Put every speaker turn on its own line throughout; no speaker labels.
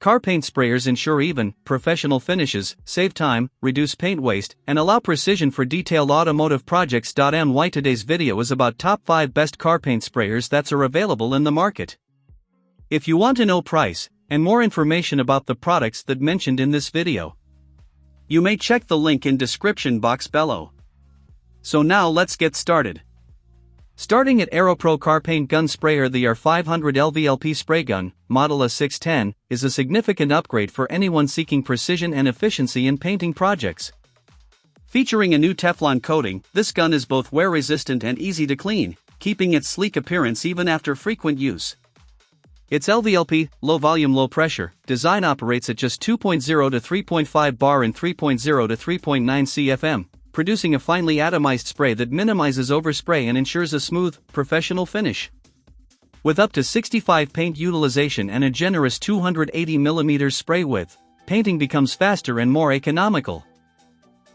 Car paint sprayers ensure even, professional finishes, save time, reduce paint waste, and allow precision for detailed automotive projects. My today's video is about top 5 best car paint sprayers that are available in the market. If you want to know price, and more information about the products that mentioned in this video, you may check the link in description box below. So now let's get started. Starting at Aeropro Car Paint Gun Sprayer, the R500 LVLP spray gun, model A610, is a significant upgrade for anyone seeking precision and efficiency in painting projects. Featuring a new Teflon coating, this gun is both wear-resistant and easy to clean, keeping its sleek appearance even after frequent use. Its LVLP, low volume low pressure, design operates at just 2.0 to 3.5 bar and 3.0 to 3.9 CFM, producing a finely atomized spray that minimizes overspray and ensures a smooth, professional finish. With up to 65 paint utilization and a generous 280mm spray width, painting becomes faster and more economical.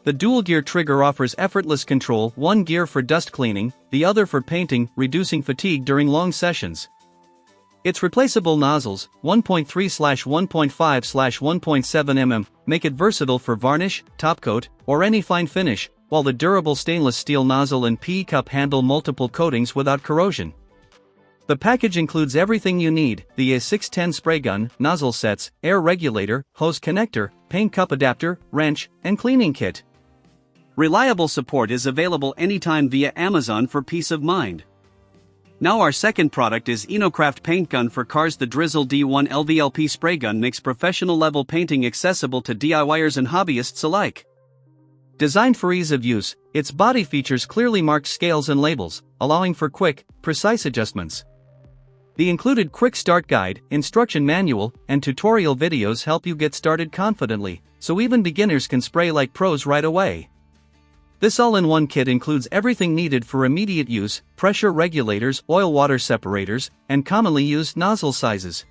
The dual-gear trigger offers effortless control, one gear for dust cleaning, the other for painting, reducing fatigue during long sessions. Its replaceable nozzles, 1.3/1.5/1.7 mm, make it versatile for varnish, topcoat, or any fine finish, while the durable stainless steel nozzle and PE cup handle multiple coatings without corrosion. The package includes everything you need: the A610 spray gun, nozzle sets, air regulator, hose connector, paint cup adapter, wrench, and cleaning kit. Reliable support is available anytime via Amazon for peace of mind. Now our second product is InoKraft Paint Gun for Cars. The Drizzle D1 LVLP spray gun makes professional-level painting accessible to DIYers and hobbyists alike. Designed for ease of use, its body features clearly marked scales and labels, allowing for quick, precise adjustments. The included quick start guide, instruction manual, and tutorial videos help you get started confidently, so even beginners can spray like pros right away. This all-in-one kit includes everything needed for immediate use: pressure regulators, oil-water separators, and commonly used nozzle sizes.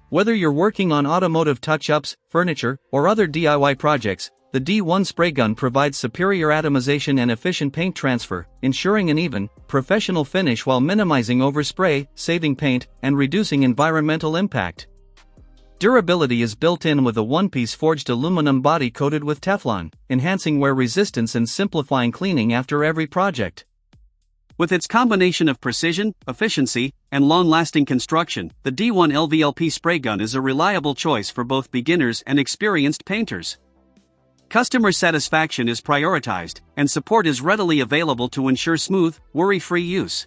Whether you're working on automotive touch-ups, furniture, or other DIY projects, the D1 spray gun provides superior atomization and efficient paint transfer, ensuring an even, professional finish while minimizing overspray, saving paint, and reducing environmental impact. Durability is built in with a one-piece forged aluminum body coated with Teflon, enhancing wear resistance and simplifying cleaning after every project. With its combination of precision, efficiency, and long-lasting construction, the D1 LVLP spray gun is a reliable choice for both beginners and experienced painters. Customer satisfaction is prioritized, and support is readily available to ensure smooth, worry-free use.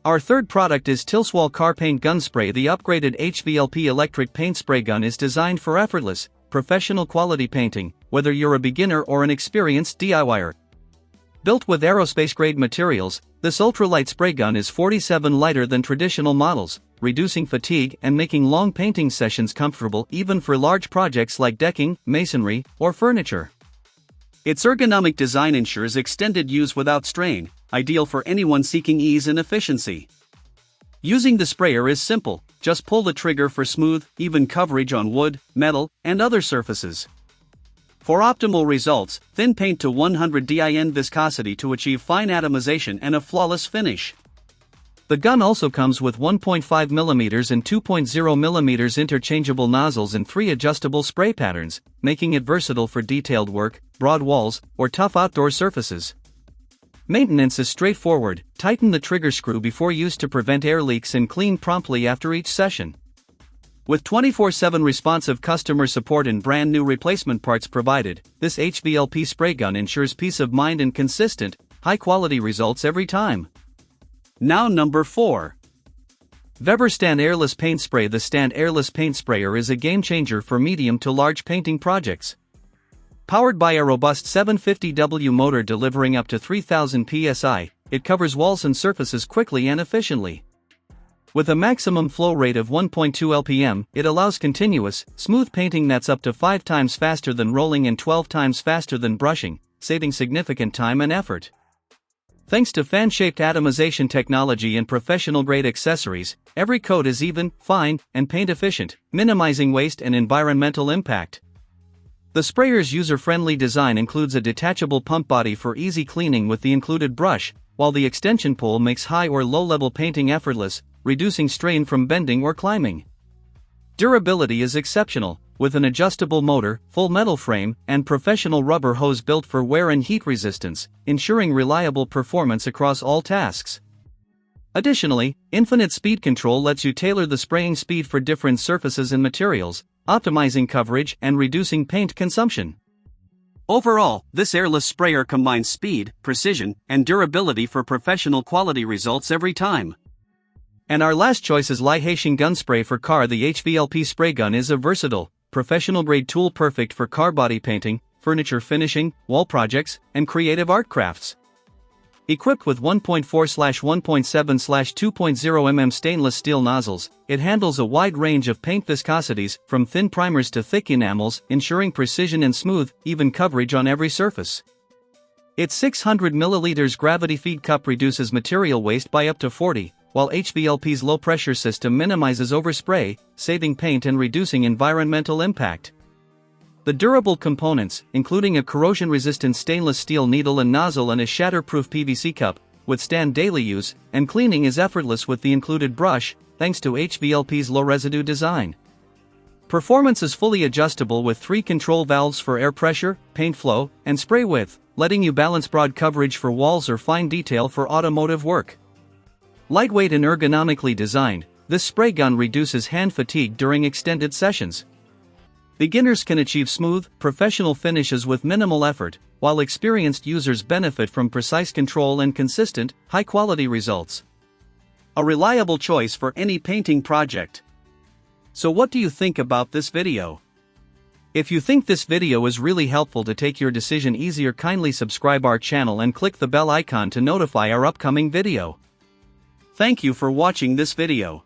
Our third product is Tilswall Car Paint Gun Spray. The upgraded HVLP electric paint spray gun is designed for effortless, professional quality painting, whether you're a beginner or an experienced DIYer. Built with aerospace-grade materials, this ultralight spray gun is 47% lighter than traditional models, reducing fatigue and making long painting sessions comfortable even for large projects like decking, masonry, or furniture. Its ergonomic design ensures extended use without strain, ideal for anyone seeking ease and efficiency. Using the sprayer is simple: just pull the trigger for smooth, even coverage on wood, metal, and other surfaces. For optimal results, thin paint to 100 din viscosity to achieve fine atomization and a flawless finish. The gun also comes with 1.5mm and 2.0mm interchangeable nozzles and 3 adjustable spray patterns, making it versatile for detailed work, broad walls, or tough outdoor surfaces. Maintenance is straightforward: tighten the trigger screw before use to prevent air leaks and clean promptly after each session. With 24/7 responsive customer support and brand new replacement parts provided, this HVLP spray gun ensures peace of mind and consistent, high-quality results every time. Now number 4. Vevor Stand Airless Paint Spray. The Stand Airless Paint Sprayer is a game-changer for medium to large painting projects. Powered by a robust 750W motor delivering up to 3000 psi, it covers walls and surfaces quickly and efficiently. With a maximum flow rate of 1.2 lpm, it allows continuous, smooth painting that's up to 5 times faster than rolling and 12 times faster than brushing, saving significant time and effort. Thanks to fan-shaped atomization technology and professional-grade accessories, every coat is even, fine, and paint-efficient, minimizing waste and environmental impact. The sprayer's user-friendly design includes a detachable pump body for easy cleaning with the included brush, while the extension pole makes high or low-level painting effortless, reducing strain from bending or climbing. Durability is exceptional, with an adjustable motor, full metal frame, and professional rubber hose built for wear and heat resistance, ensuring reliable performance across all tasks. Additionally, infinite speed control lets you tailor the spraying speed for different surfaces and materials, optimizing coverage and reducing paint consumption. Overall, this airless sprayer combines speed, precision, and durability for professional quality results every time. And our last choice is Lihaisheng gun spray for car. The HVLP spray gun is a versatile, professional-grade tool perfect for car body painting, furniture finishing, wall projects, and creative art crafts. Equipped with 1.4/1.7/2.0 mm stainless steel nozzles, it handles a wide range of paint viscosities, from thin primers to thick enamels, ensuring precision and smooth, even coverage on every surface. Its 600 ml gravity feed cup reduces material waste by up to 40%, while HVLP's low-pressure system minimizes overspray, saving paint and reducing environmental impact. The durable components, including a corrosion-resistant stainless steel needle and nozzle and a shatter-proof PVC cup, withstand daily use, and cleaning is effortless with the included brush, thanks to HVLP's low-residue design. Performance is fully adjustable with 3 control valves for air pressure, paint flow, and spray width, letting you balance broad coverage for walls or fine detail for automotive work. Lightweight and ergonomically designed, this spray gun reduces hand fatigue during extended sessions. Beginners can achieve smooth, professional finishes with minimal effort, while experienced users benefit from precise control and consistent, high-quality results. A reliable choice for any painting project. So what do you think about this video? If you think this video is really helpful to take your decision easier, kindly subscribe our channel and click the bell icon to notify our upcoming video. Thank you for watching this video.